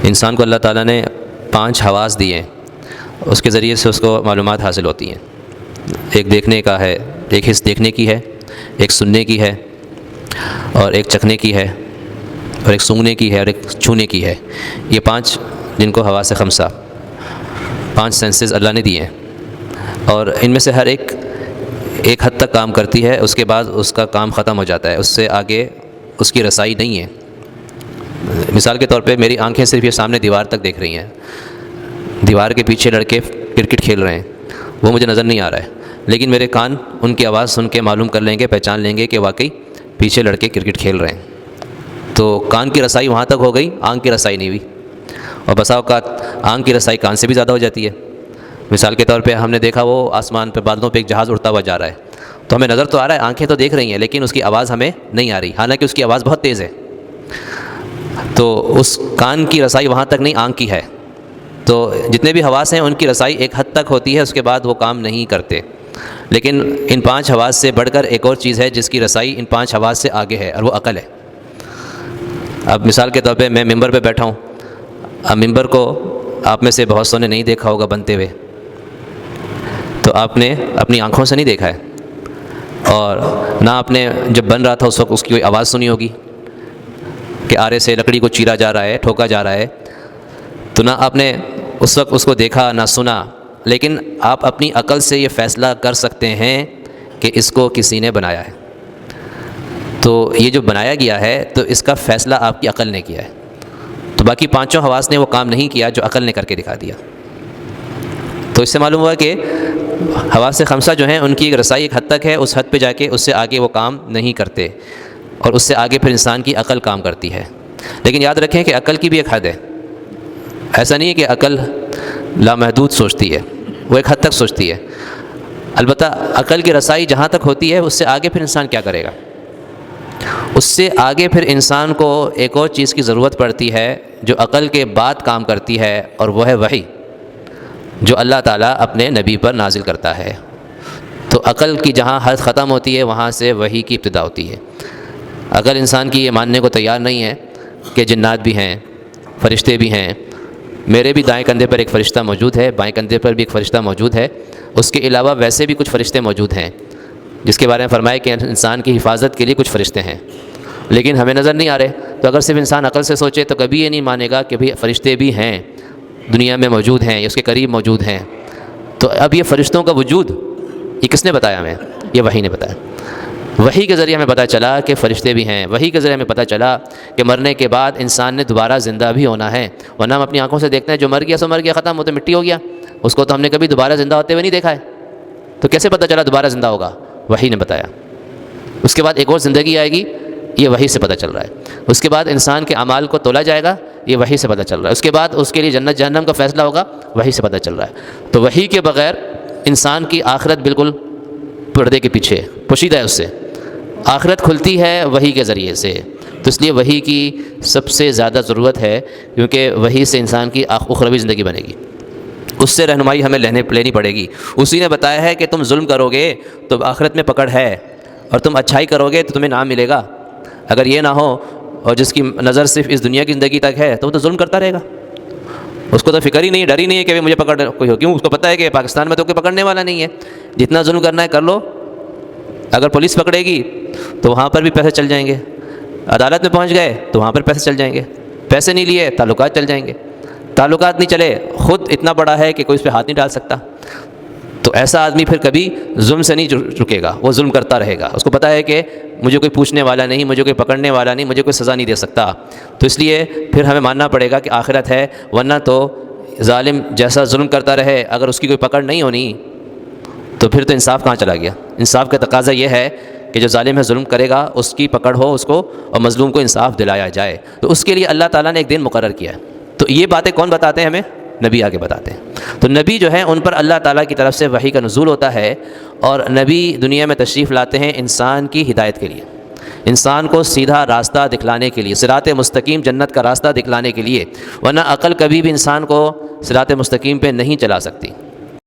انسان کو اللہ تعالیٰ نے 5 حواس دیے ہیں، اس کے ذریعے سے اس کو معلومات حاصل ہوتی ہیں۔ ایک دیکھنے کا ہے، ایک حس دیکھنے کی ہے، ایک سننے کی ہے، اور ایک چکھنے کی ہے، اور ایک سونگھنے کی ہے، اور ایک چھونے کی ہے۔ یہ 5 جن کو حواس خمسہ 5 سینسز اللہ نے دیے ہیں، اور ان میں سے ہر ایک حد تک کام کرتی ہے، اس کے بعد اس کا کام ختم ہو جاتا ہے، اس سے آگے اس کی رسائی نہیں ہے۔ مثال کے طور پہ میری آنکھیں صرف یہ سامنے دیوار تک دیکھ رہی ہیں، دیوار کے پیچھے لڑکے کرکٹ کھیل رہے ہیں، وہ مجھے نظر نہیں آ رہا ہے، لیکن میرے کان ان کی آواز سن کے معلوم کر لیں گے، پہچان لیں گے کہ واقعی پیچھے لڑکے کرکٹ کھیل رہے ہیں۔ تو کان کی رسائی وہاں تک ہو گئی، آنکھ کی رسائی نہیں ہوئی، اور بسا اوقات آنکھ کی رسائی کان سے بھی زیادہ ہو جاتی ہے۔ مثال کے طور پہ ہم نے دیکھا وہ آسمان پہ بادلوں پہ ایک جہاز اڑتا ہوا جا رہا ہے، تو ہمیں نظر تو آ رہا ہے، آنکھیں تو دیکھ رہی ہیں، لیکن اس کی آواز ہمیں نہیں آ رہی، حالانکہ اس کی آواز بہت تیز ہے۔ تو اس کان کی رسائی وہاں تک نہیں، آنکھ کی ہے۔ تو جتنے بھی حواس ہیں ان کی رسائی ایک حد تک ہوتی ہے، اس کے بعد وہ کام نہیں کرتے۔ لیکن ان 5 حواس سے بڑھ کر ایک اور چیز ہے جس کی رسائی ان 5 حواس سے آگے ہے، اور وہ عقل ہے۔ اب مثال کے طور پہ میں ممبر پہ بیٹھا ہوں، اب ممبر کو آپ میں سے بہت سو نے نہیں دیکھا ہوگا بنتے ہوئے، تو آپ نے اپنی آنکھوں سے نہیں دیکھا ہے، اور نہ آپ نے جب بن رہا تھا اس وقت اس کی کوئی آواز سنی ہوگی کہ آرے سے لکڑی کو چیرا جا رہا ہے، ٹھوکا جا رہا ہے، تو نہ آپ نے اس وقت اس کو دیکھا نہ سنا، لیکن آپ اپنی عقل سے یہ فیصلہ کر سکتے ہیں کہ اس کو کسی نے بنایا ہے۔ تو یہ جو بنایا گیا ہے تو اس کا فیصلہ آپ کی عقل نے کیا ہے، تو باقی 5 حواس نے وہ کام نہیں کیا جو عقل نے کر کے دکھا دیا۔ تو اس سے معلوم ہوا کہ حواس خمسہ جو ہیں ان کی ایک رسائی ایک حد تک ہے، اس حد پہ جا کے اس سے آگے وہ کام نہیں کرتے، اور اس سے آگے پھر انسان کی عقل کام کرتی ہے۔ لیکن یاد رکھیں کہ عقل کی بھی ایک حد ہے، ایسا نہیں ہے کہ عقل لامحدود سوچتی ہے، وہ ایک حد تک سوچتی ہے، البتہ عقل کی رسائی جہاں تک ہوتی ہے اس سے آگے پھر انسان کیا کرے گا، اس سے آگے پھر انسان کو ایک اور چیز کی ضرورت پڑتی ہے جو عقل کے بعد کام کرتی ہے، اور وہ ہے وحی، جو اللہ تعالیٰ اپنے نبی پر نازل کرتا ہے۔ تو عقل کی جہاں حد ختم ہوتی ہے وہاں سے وحی کی ابتدا ہوتی ہے۔ اگر انسان کی یہ ماننے کو تیار نہیں ہے کہ جنات بھی ہیں، فرشتے بھی ہیں، میرے بھی دائیں کندھے پر ایک فرشتہ موجود ہے، بائیں کندھے پر بھی ایک فرشتہ موجود ہے، اس کے علاوہ ویسے بھی کچھ فرشتے موجود ہیں جس کے بارے میں فرمایا کہ انسان کی حفاظت کے لیے کچھ فرشتے ہیں، لیکن ہمیں نظر نہیں آ رہے، تو اگر صرف انسان عقل سے سوچے تو کبھی یہ نہیں مانے گا کہ بھئی فرشتے بھی ہیں، دنیا میں موجود ہیں، اس کے قریب موجود ہیں۔ تو اب یہ فرشتوں کا وجود یہ کس نے بتایا ہمیں؟ یہ وحی نے بتایا۔ وحی کے ذریعے ہمیں پتہ چلا کہ فرشتے بھی ہیں، وحی کے ذریعے ہمیں پتہ چلا کہ مرنے کے بعد انسان نے دوبارہ زندہ بھی ہونا ہے، ورنہ ہم اپنی آنکھوں سے دیکھتے ہیں جو مر گیا سو مر گیا، ختم ہوتے مٹی ہو گیا، اس کو تو ہم نے کبھی دوبارہ زندہ ہوتے ہوئے نہیں دیکھا ہے، تو کیسے پتہ چلا دوبارہ زندہ ہوگا؟ وحی نے بتایا۔ اس کے بعد ایک اور زندگی آئے گی، یہ وحی سے پتہ چل رہا ہے۔ اس کے بعد انسان کے اعمال کو تولا جائے گا، یہ وحی سے پتہ چل رہا ہے۔ اس کے بعد اس کے لیے جنت جہنم کا فیصلہ ہوگا، وحی سے پتہ چل رہا ہے۔ تو وحی کے بغیر انسان کی آخرت بالکل پردے کے پیچھے پوشیدہ ہے، اس سے آخرت کھلتی ہے وحی کے ذریعے سے۔ تو اس لیے وحی کی سب سے زیادہ ضرورت ہے، کیونکہ وحی سے انسان کی اخروی زندگی بنے گی، اس سے رہنمائی ہمیں لینی پڑے گی۔ اسی نے بتایا ہے کہ تم ظلم کرو گے تو آخرت میں پکڑ ہے، اور تم اچھائی کرو گے تو تمہیں نام ملے گا۔ اگر یہ نہ ہو اور جس کی نظر صرف اس دنیا کی زندگی تک ہے تو وہ تو ظلم کرتا رہے گا، اس کو تو فکر ہی نہیں، ڈر ہی نہیں ہے کہ مجھے پکڑ کوئی ہو، کیوں؟ اس کو پتہ ہے کہ پاکستان میں تو کوئی پکڑنے والا نہیں ہے، جتنا ظلم کرنا ہے کر لو، اگر پولیس پکڑے گی تو وہاں پر بھی پیسے چل جائیں گے، عدالت میں پہنچ گئے تو وہاں پر پیسے چل جائیں گے، پیسے نہیں لیے تعلقات چل جائیں گے، تعلقات نہیں چلے خود اتنا بڑا ہے کہ کوئی اس پہ ہاتھ نہیں ڈال سکتا۔ تو ایسا آدمی پھر کبھی ظلم سے نہیں رکے گا، وہ ظلم کرتا رہے گا، اس کو پتہ ہے کہ مجھے کوئی پوچھنے والا نہیں، مجھے کوئی پکڑنے والا نہیں، مجھے کوئی سزا نہیں دے سکتا۔ تو اس لیے پھر ہمیں ماننا پڑے گا کہ آخرت ہے، ورنہ تو ظالم جیسا ظلم کرتا رہے، اگر اس کی کوئی پکڑ نہیں ہونی تو پھر تو انصاف کہاں چلا گیا؟ انصاف کا تقاضا یہ ہے کہ جو ظالم ہے ظلم کرے گا اس کی پکڑ ہو اس کو، اور مظلوم کو انصاف دلایا جائے۔ تو اس کے لیے اللہ تعالیٰ نے ایک دن مقرر کیا ہے۔ تو یہ باتیں کون بتاتے ہیں ہمیں؟ نبی آگے بتاتے ہیں۔ تو نبی جو ہیں ان پر اللہ تعالیٰ کی طرف سے وحی کا نزول ہوتا ہے، اور نبی دنیا میں تشریف لاتے ہیں انسان کی ہدایت کے لیے، انسان کو سیدھا راستہ دکھلانے کے لیے، صراط مستقیم جنت کا راستہ دکھلانے کے لیے، ورنہ عقل کبھی بھی انسان کو صراط مستقیم پہ نہیں چلا سکتی۔